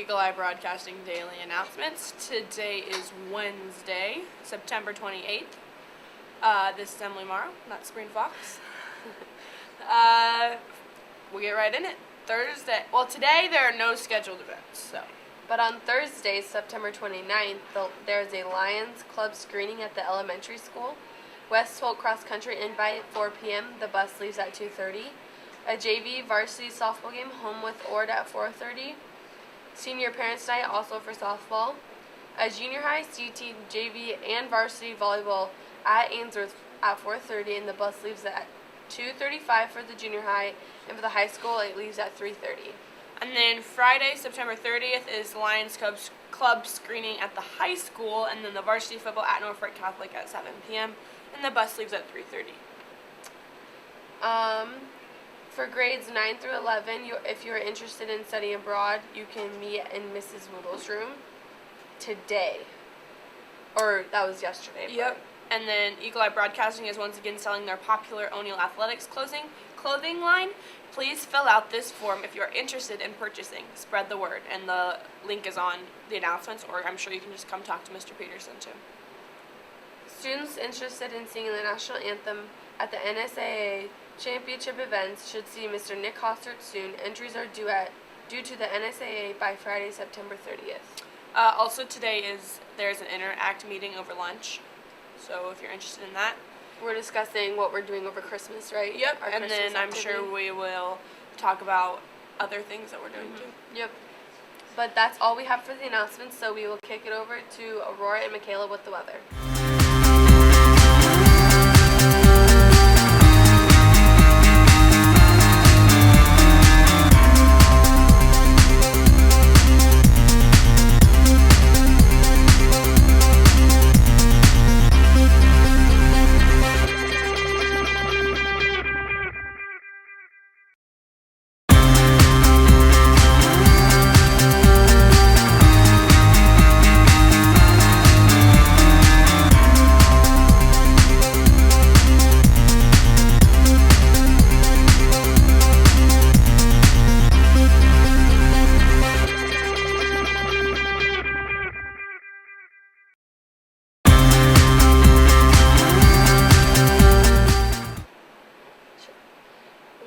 Eagle Eye Broadcasting Daily Announcements. Today is Wednesday, September 28th. This is Emily Morrow, not Spring Fox. We'll get right in it. Today there are no scheduled events, But on Thursday, September 29th, there's a Lions Club screening at the elementary school. West Holt Cross Country invite at 4 p.m. The bus leaves at 2:30. A JV varsity softball game, home with Ord at 4:30. Senior Parents Night, also for softball. A junior high, CT, JV, and varsity volleyball at Ainsworth at 4:30, and the bus leaves at 2:35 for the junior high, and for the high school, it leaves at 3:30. And then Friday, September 30th, is Lions Club screening at the high school, and then the varsity football at Norfolk Catholic at 7 p.m., and the bus leaves at 3:30. For grades 9 through 11, if you're interested in studying abroad, you can meet in Mrs. Woodle's room today. Or that was yesterday. Yep. And then Eagle Eye Broadcasting is once again selling their popular O'Neill Athletics clothing line. Please fill out this form if you're interested in purchasing. Spread the word. And the link is on the announcements, or I'm sure you can just come talk to Mr. Peterson too. Students interested in singing the national anthem at the NSAA championship events should see Mr. Nick Hostert soon. Entries are due to the NSAA by Friday, September 30th. Also today there's an Interact meeting over lunch. So if you're interested in that. We're discussing what we're doing over Christmas, right? Yep. Our and Christmas then I'm activity. sure we will talk about other things that we're doing too. Yep. But that's all we have for the announcements, so we will kick it over to Aurora and Michaela with the weather.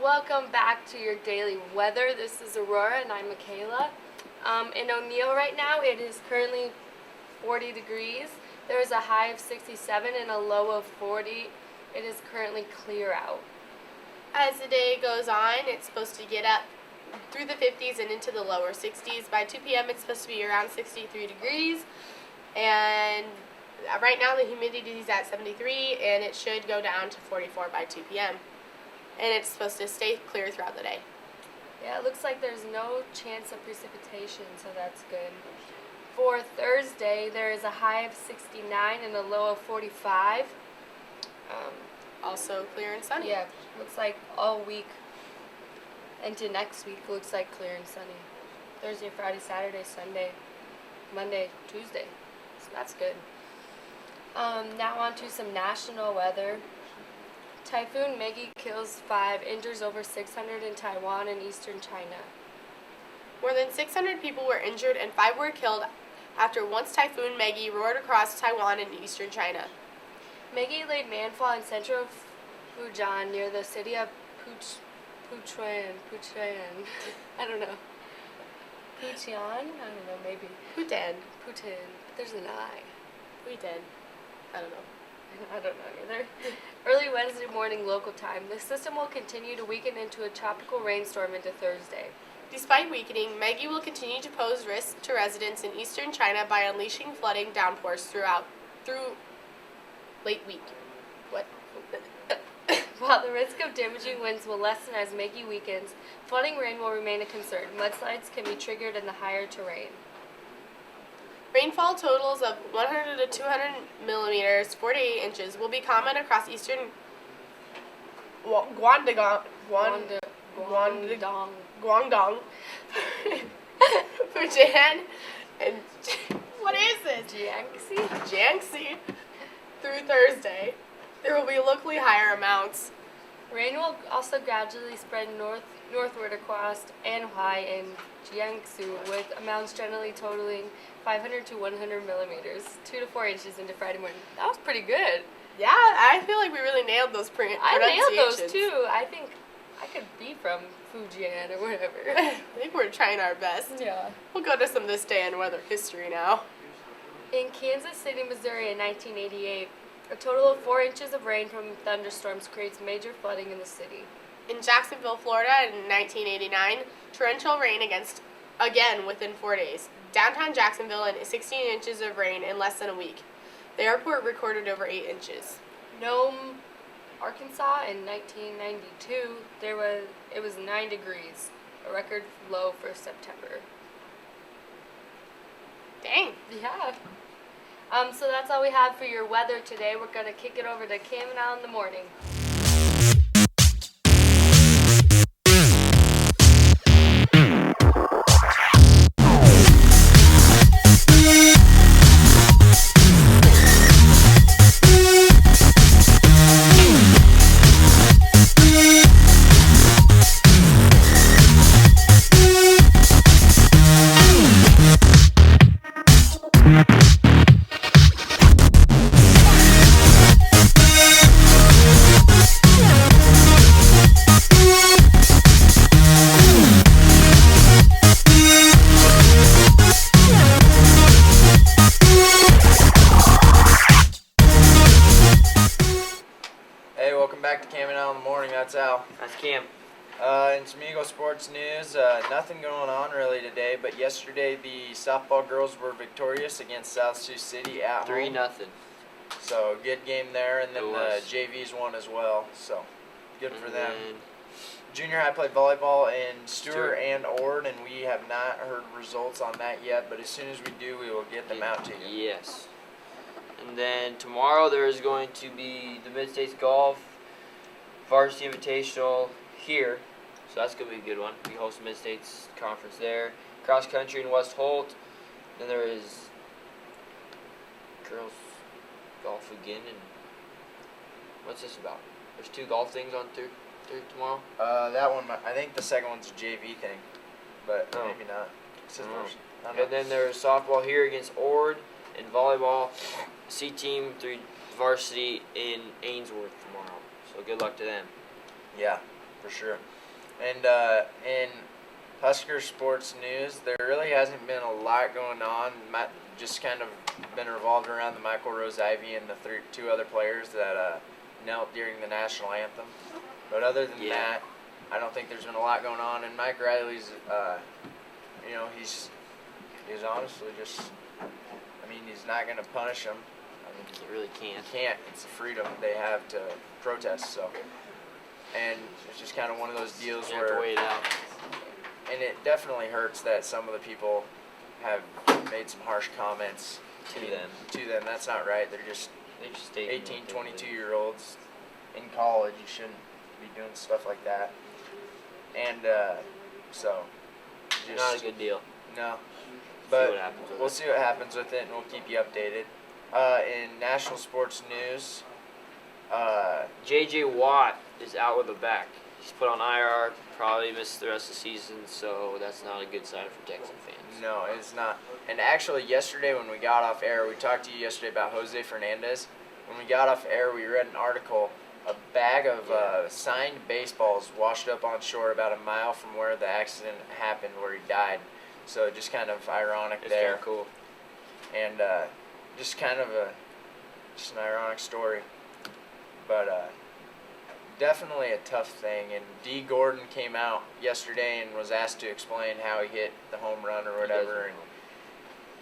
Welcome back to your daily weather. This is Aurora and I'm Michaela. In O'Neill right now, it is currently 40 degrees. There is a high of 67 and a low of 40. It is currently clear out. As the day goes on, it's supposed to get up through the 50s and into the lower 60s. By 2 p.m., it's supposed to be around 63 degrees. And right now, the humidity is at 73, and it should go down to 44 by 2 p.m. And it's supposed to stay clear throughout the day. Yeah, it looks like there's no chance of precipitation, so that's good. For Thursday, there is a high of 69 and a low of 45. Also clear and sunny. Yeah, looks like all week into next week looks like clear and sunny. Thursday, Friday, Saturday, Sunday, Monday, Tuesday. So that's good. Now on to some national weather. Typhoon Maggie kills 5, injures over 600 in Taiwan and eastern China. More than 600 people were injured and 5 were killed after once Typhoon Maggie roared across Taiwan and eastern China. Maggie laid landfall in central Fujian near the city of Puchuan. I don't know. Pucheon? I don't know, maybe. Putan. Putin. There's an I. Putan. I don't know. I don't know either. Early Wednesday morning local time. The system will continue to weaken into a tropical rainstorm into Thursday. Despite weakening, Maggie will continue to pose risks to residents in eastern China by unleashing flooding downpours through late week. What? While the risk of damaging winds will lessen as Maggie weakens, flooding rain will remain a concern. Mudslides can be triggered in the higher terrain. Rainfall totals of 100 to 200 millimeters, 4 to 8 inches, will be common across eastern Guangdong, Fujian, and what is it? Jiangxi through Thursday. There will be locally higher amounts Rain will also gradually spread northward across Anhui and Jiangsu, with amounts generally totaling 500 to 100 millimeters, 2 to 4 inches into Friday morning. That was pretty good. Yeah, I feel like we really nailed those I nailed those pronunciations. too. I think I could be from Fujian or whatever. I think we're trying our best. Yeah. We'll go to some this day in weather history now. In Kansas City, Missouri in 1988, a total of 4 inches of rain from thunderstorms creates major flooding in the city. In Jacksonville, Florida in 1989, torrential rain again within 4 days. Downtown Jacksonville and 16 inches of rain in less than a week. The airport recorded over 8 inches. Nome, Arkansas in 1992, it was 9 degrees, a record low for September. Dang. Yeah. So that's all we have for your weather today. We're gonna kick it over to Cam and Al in the morning. Hey, welcome back to Cam and Al in the morning. That's Al. That's Cam. In some Eagle sports news, nothing going on really today, but yesterday the softball girls were victorious against South Sioux City at 3-0. home. So good game there, and then It the was. JVs won as well. So good for And them. then Junior high played volleyball in Stewart Stewart. and Ord, and we have not heard results on that yet. But as soon as we do, we will get them out to you. Yes. And then tomorrow there is going to be the Mid-States Golf Varsity Invitational here. So that's going to be a good one. We host the Mid-States Conference there. Cross country in West Holt. Then there is girls golf again. And what's this about? There's 2 golf things on through tomorrow. That one, I think the second one's a JV thing, but Oh. maybe not. It's I don't first. I don't know. And then there's softball here against Ord, and volleyball C team through varsity in Ainsworth tomorrow. So good luck to them. Yeah, for sure. And in Husker sports news, there really hasn't been a lot going on. Just kind of been revolved around the Michael Rose Ivy and the 2 other players that knelt during the national anthem. But other than Yeah. that, I don't think there's been a lot going on. And Mike Riley's, he's honestly just, he's not going to punish them. You really can't. You can't. It's the freedom they have to protest. So, and it's just kind of one of those deals You have to where, wait it out. and it definitely hurts that some of the people have made some harsh comments To them. To them. That's not right. They're just They just stay 18, 22-year-olds in college. You shouldn't be doing stuff like that. And so, just Not a good deal. no. See But what happens with we'll it. see what happens with it, and we'll keep you updated. In national sports news, J.J. Watt is out with a back. He's put on IR, probably missed the rest of the season, so that's not a good sign for Texan fans. no, it's not. And actually, yesterday when we got off air, we talked to you yesterday about Jose Fernandez. When we got off air, we read an article. A bag of signed baseballs washed up on shore about a mile from where the accident happened, where he died. So just kind of ironic It's there. very cool. And just kind of an ironic story, but definitely a tough thing. And D. Gordon came out yesterday and was asked to explain how he hit the home run or whatever, and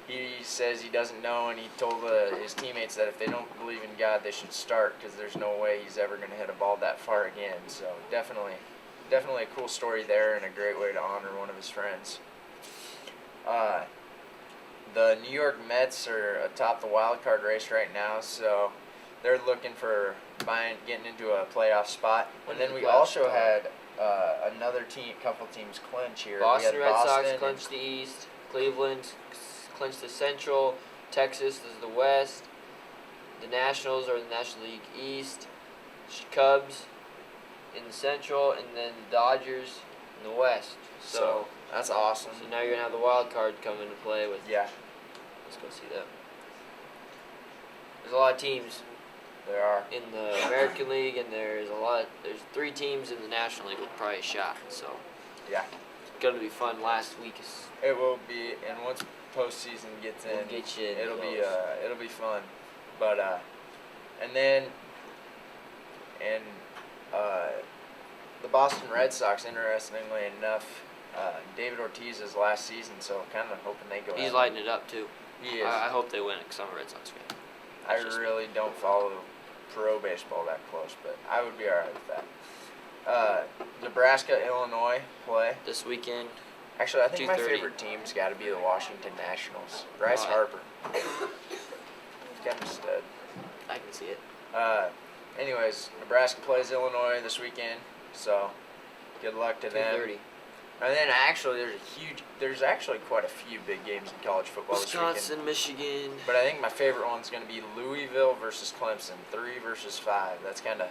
he says he doesn't know, and he told his teammates that if they don't believe in God, they should start, because there's no way he's ever going to hit a ball that far again. So definitely a cool story there, and a great way to honor one of his friends. The New York Mets are atop the wild card race right now, so they're looking for getting into a playoff spot. When And then did we the playoffs also start? had another couple teams clinch here. Boston we had Red Sox Boston clinched the East. Cleveland clinched the Central. Texas is the West. The Nationals are the National League East. Cubs in the Central, and then the Dodgers in the West. So that's awesome. So now you're gonna have the wild card come into play with. Yeah, Let's go see that. There's a lot of teams there are. in the American League, and there's 3 teams in the National League with probably a shot. So Yeah, it's gonna be fun. Last week is it will be, and once postseason gets in, we'll get you in it'll be close. it'll be fun. But and then the Boston Red Sox, interestingly enough, David Ortiz's last season, so kind of hoping they go. He's out. lighting it up too. He is. I hope they win it because I'm a Red Sox fan. I That's just me. really don't follow pro baseball that close, but I would be alright with that. Nebraska, Illinois play. This weekend, Actually, I think my 2:30. favorite team's got to be the Washington Nationals. Bryce Why? Harper. He's kind of a stud. I can see it. Anyways, Nebraska plays Illinois this weekend, so good luck to them. 2:30. And then actually, there's actually quite a few big games in college football this weekend. Wisconsin, Michigan. But I think my favorite one's going to be Louisville versus Clemson, 3 versus 5. That's kind of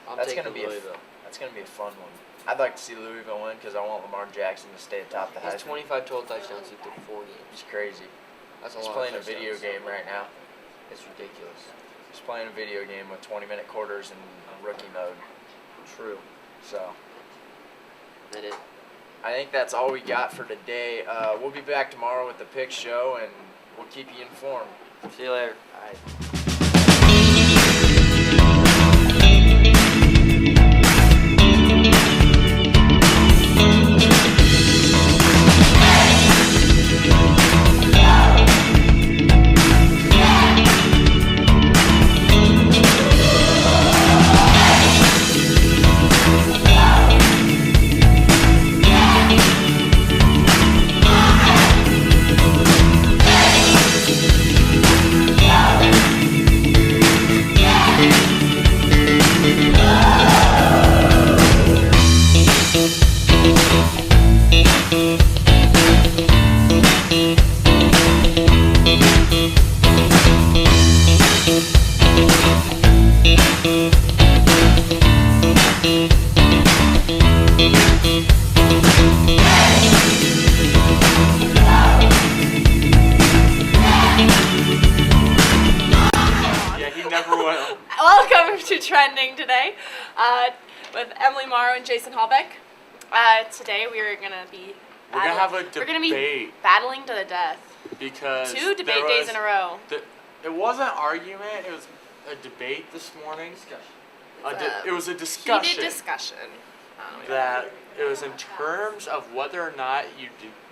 I'm That's taking gonna be Louisville. that's going to be a fun one. I'd like to see Louisville win because I want Lamar Jackson to stay atop the He's Heisman. 25 total touchdowns through 4 games. He's crazy. That's a He's lot. playing of a video touchdowns. game right now. It's ridiculous. He's playing a video game with 20-minute quarters and rookie mode. True. So That it. I think that's all we got for today. We'll be back tomorrow with the pick show, and we'll keep you informed. See you later. All right. Yeah, he never will. Welcome to Trending today with Emily Morrow and Jason Hallbeck. Today we are going to be We're gonna have a we're gonna be debate battling to the death. because 2 debate days in a row. It wasn't an argument. It was a debate this morning. It was a discussion. Heated discussion. That it was in terms of whether or not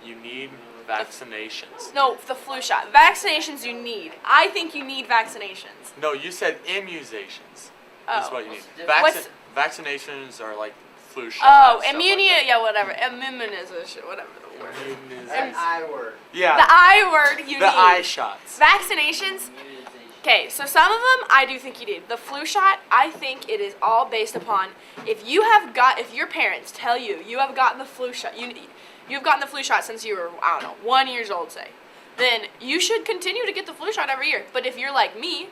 you need vaccinations. No, the flu shot. Vaccinations you need. I think you need vaccinations. No, you said immunizations. Oh. Is what you need. What's- Vaccinations are like flu shots. Oh, stuff like immunity, that. yeah, whatever. Immunization, whatever the word. Immunization. I word. Yeah. The I word you the need. eye shots. Vaccinations. Okay, so some of them I do think you need. The flu shot, I think it is all based upon if your parents tell you have gotten the flu shot, you've gotten the flu shot since you were, I don't know, 1 year old, say, then you should continue to get the flu shot every year. But if you're like me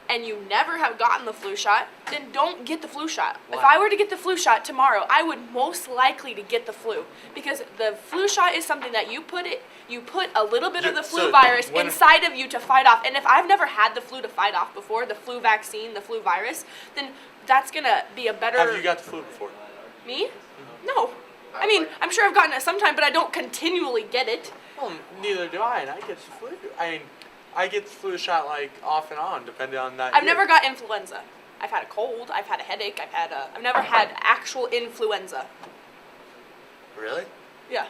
and you never have gotten the flu shot, then don't get the flu shot. Why? If I were to get the flu shot tomorrow, I would most likely to get the flu because the flu shot is something that you put a little bit of the flu So virus when- inside of you to fight off. And if I've never had the flu to fight off before, the flu vaccine, the flu virus, then that's gonna be a better. Have you got the flu before? Me? No. I mean, I'm sure I've gotten it sometime, but I don't continually get it. Well, neither do I, and I get the flu. I mean, I get the flu shot like off and on, depending on that. I've year. never got influenza. I've had a cold. I've had a headache. I've never had actual influenza. Really? Yeah.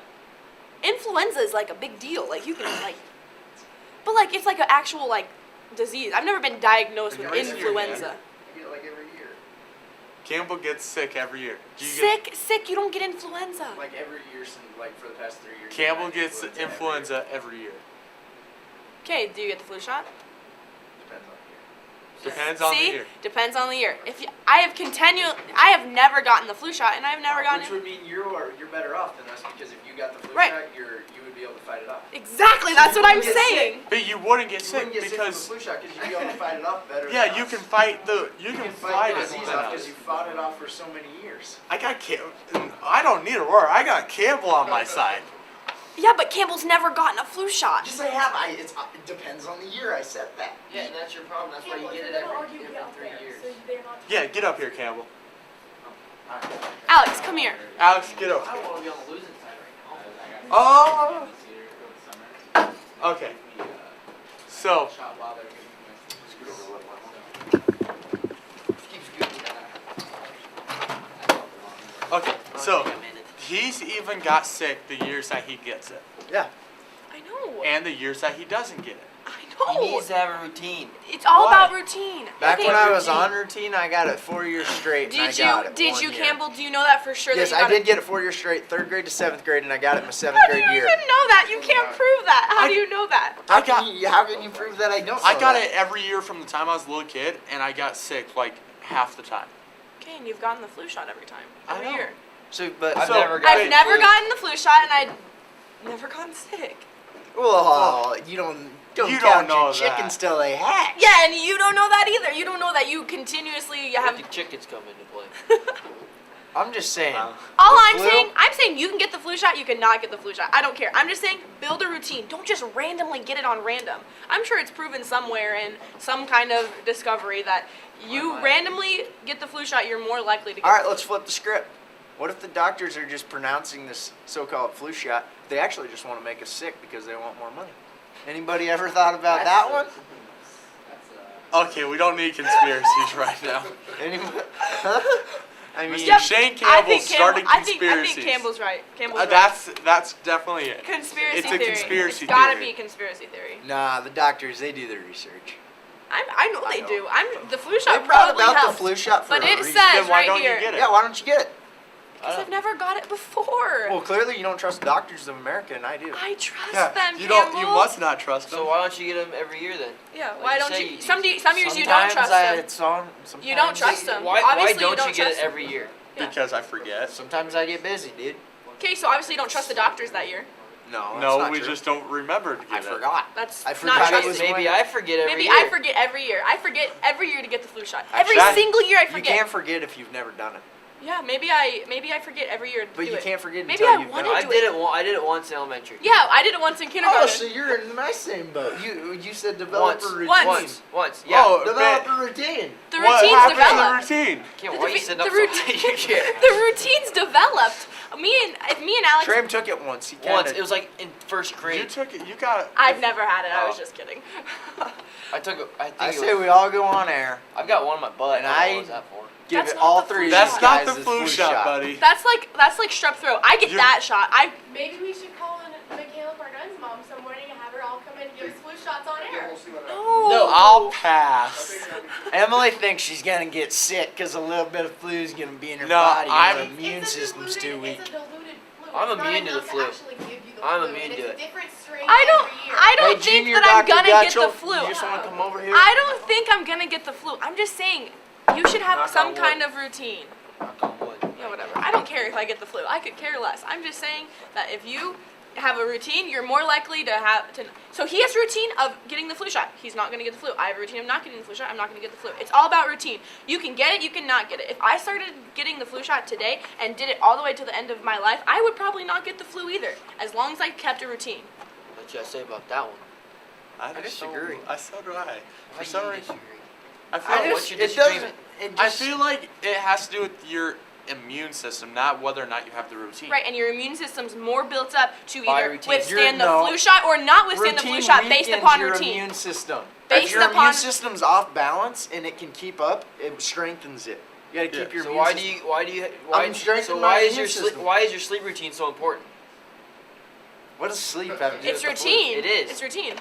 Influenza is like a big deal. Like you can like, but like it's like an actual like disease. I've never been diagnosed with You're raising your hand. influenza. You get it like every year. Campbell gets sick every year. Do you Sick. You don't get influenza. Like every year since like for the past 3 years. Campbell gets influenza every year. Okay. Do you get the flu shot? Depends on the year. Depends on the See? year. Depends on the year. If you, I have never gotten the flu shot, and I've never gotten Which it. would mean you're better off than us because if you got the flu Right. shot, you would be able to fight it off. Exactly. That's you what I'm wouldn't get saying. But you wouldn't get You sick wouldn't get because sick from the flu shot because you'd be able to fight it off better. yeah, than you us. can fight the you can fight the it. disease than off us. because you fought it off for so many years. I got I don't need to worry. I got Campbell on my side. Yeah, but Campbell's never gotten a flu shot. Just say have. It depends on the year. I said that. Yeah, and that's your problem. That's why you get it every 3 years. Yeah, get up here, Campbell. Alex, come here. Alex, get up. I don't want to be on the losing side right now. Oh. Okay. So okay, so he's even got sick the years that he gets it, Yeah. I know. and the years that he doesn't get it. I He know. needs to have a routine. It's all What? about routine. Back Okay. when I was on routine, I got it 4 years straight. and I got it Did one you, year. Campbell? Do you know that for sure? Yes, that you I got did it? get it 4 years straight, 3rd grade to 7th grade, and I got it in my 7th How do grade you year. even know that? You can't prove that. How do you know that? How I got- can you prove that I don't? I know got that? it every year from the time I was a little kid, and I got sick like half the time. Okay, and you've gotten the flu shot every time. I Every know. year. So, but I've So- never gotten I've never flu. gotten the flu shot, and I've never gotten sick. well, you don't You count don't know your chickens that. till they hatch. Yeah, and you don't know that either. You don't know that you continuously Where have. do chickens come into play? I'm just saying. All The I'm flu? saying, I'm saying you can get the flu shot, you cannot get the flu shot. I don't care. I'm just saying, build a routine. Don't just randomly get it on random. I'm sure it's proven somewhere in some kind of discovery that you randomly get the flu shot, you're more likely to get. All right, let's flip the script. What if the doctors are just pronouncing this so-called flu shot? They actually just want to make us sick because they want more money. Anybody ever thought about that one? Okay, we don't need conspiracies right now. Anybody? Huh? I mean, Yep, Shane I Campbell think started I conspiracies. think Campbell's right. Campbell's right. That's definitely it. Conspiracy It's a theory. conspiracy It's gotta theory. be a conspiracy theory. nah, the doctors, they do their research. I know they know. do. The flu They shot brought probably about helps. the flu shot for But a it reason. says Then why right don't here. you get it? Yeah, why don't you get it? Because I've never got it before. Well, clearly you don't trust the doctors of America, and I do. I trust Yeah, them, you Campbell. don't. You must not trust them. So why don't you get them every year then? Yeah, Like why you don't say, you? you- Some years you don't trust them. It's on. You don't sometimes- trust them. Why Obviously, don't you don't you get trust it every year? Yeah. Because I forget. Sometimes I get busy, dude. Okay, so obviously you don't trust the doctors that year. No, that's No, not we true. just don't remember to get I it. forgot. That's I not forgot it trusting. was Maybe I forget every Maybe year. I forget every year. I forget every year to get the flu shot. Every That- single year I You forget. can't forget if you've never done it. Yeah, maybe I forget every year to But do you it. can't forget Maybe until I you've wanna done I it. do did it. I did it once in elementary. Yeah, I did it once in kindergarten. Oh, so you're in my same boat. You said develop Once. a routine. Once. Yeah. Oh, Develop man. a routine. The What routine's happened developed. to the routine? Can't The why you routine- sitting up the so late? You can't. The routine's developed. Me and Alex. Tram took it once. He kinda, Once it was like in first You grade. took it. You got. I've never had it. I was Oh. just kidding. I took. I think I it say was, we all go on air. I've got one in my butt. And I don't know I- what was that for. Give That's it not all the three. flu of That's these not guys the this flu shot, buddy. That's like strep throat. I get You're- that shot. Maybe we should call in Michaela Pardon's mom some morning and have her all come in and give us flu shots on air. No. No, I'll pass. Emily thinks she's gonna get sick because a little bit of flu is gonna be in her No, body. I'm- Her immune It's a system's too diluted- weak. It's a diluted flu. I'm It's not immune to the enough flu. actually give you the I'm flu, immune and to it's it. a different strain I don't. every year. I don't Hey, think Junior that I'm Dr. gonna get Gutschel, the flu. You just want to come over here? I don't think I'm gonna get the flu. I'm just saying, you should have Knock some on wood. kind of routine. Knock on wood. Yeah, whatever. I don't care if I get the flu. I could care less. I'm just saying that if you have a routine, you're more likely to have to. So he has a routine of getting the flu shot. He's not gonna get the flu. I have a routine of not getting the flu shot. I'm not gonna get the flu. It's all about routine. You can get it. You can not get it. If I started getting the flu shot today and did it all the way to the end of my life, I would probably not get the flu either, as long as I kept a routine. What you gotta say about that one? I disagree. So do I. Why For do some you reason, disagree? I feel, I what's your it disagreement? doesn't. It I just, feel like it has to do with your immune system, not whether or not you have the routine. Right, and your immune system's more built up to By either routine. withstand the No. flu shot or not withstand the flu shot based weakens upon your routine. immune system. Based if your upon- immune system's off balance and it can keep up, it strengthens it. You gotta keep Yeah. your So immune why do system. you strengthening so my why is immune your sleep system. why is your sleep routine so important? What does sleep have to do It's with the flu? routine. It is. It's routine.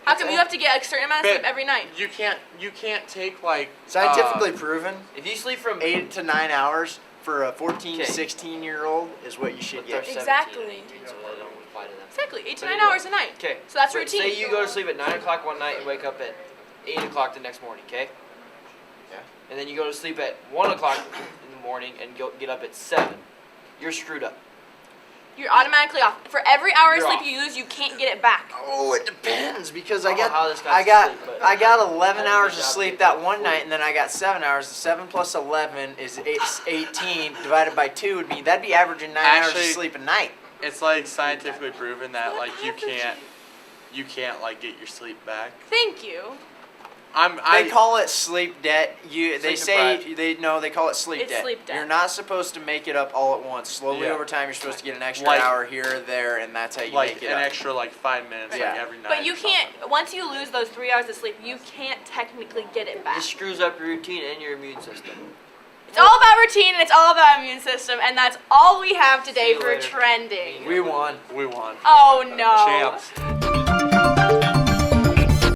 How come you have to get a certain amount of sleep But every night? You can't take like Scientifically proven, If you sleep from 8 to 9 hours for a 14 to Okay. 16-year-old is what you should but they're get. 17 Exactly. and 18, so that don't apply to them. Exactly, 8 to But 9 anyway. hours a night. Okay. So that's but routine. Say you go to sleep at 9 o'clock one night and wake up at 8 o'clock the next morning. Okay. and then you go to sleep at 1 o'clock in the morning and get up at 7, you're screwed up. You're automatically off. For every hour of You're sleep off. you lose, you can't get it back. Oh, it depends because I I don't know how got this guy's I got asleep, but I got 11 I did a hours good of job sleep getting that that one sleep. night, and then I got 7 hours. 7 plus 11 is 18 divided by 2 would be that'd be averaging 9 hours of Actually- sleep a night. It's like scientifically proven that like you can't like get your sleep back. Thank you. They call it sleep debt. They Sleep say deprived. they call it sleep It's debt. sleep debt. You're not supposed to make it up all at once. Slowly Yeah. over time, you're supposed to get an extra Like- hour here or there, and that's how you like make it an up. extra like 5 minutes Yeah. like every night. But you or something. can't, once you lose those 3 hours of sleep, you can't technically get it back. It screws up your routine and your immune system. It's all about routine and it's all about immune system, and that's all we have See today you for later. trending. We won. We won. Oh no. Champs.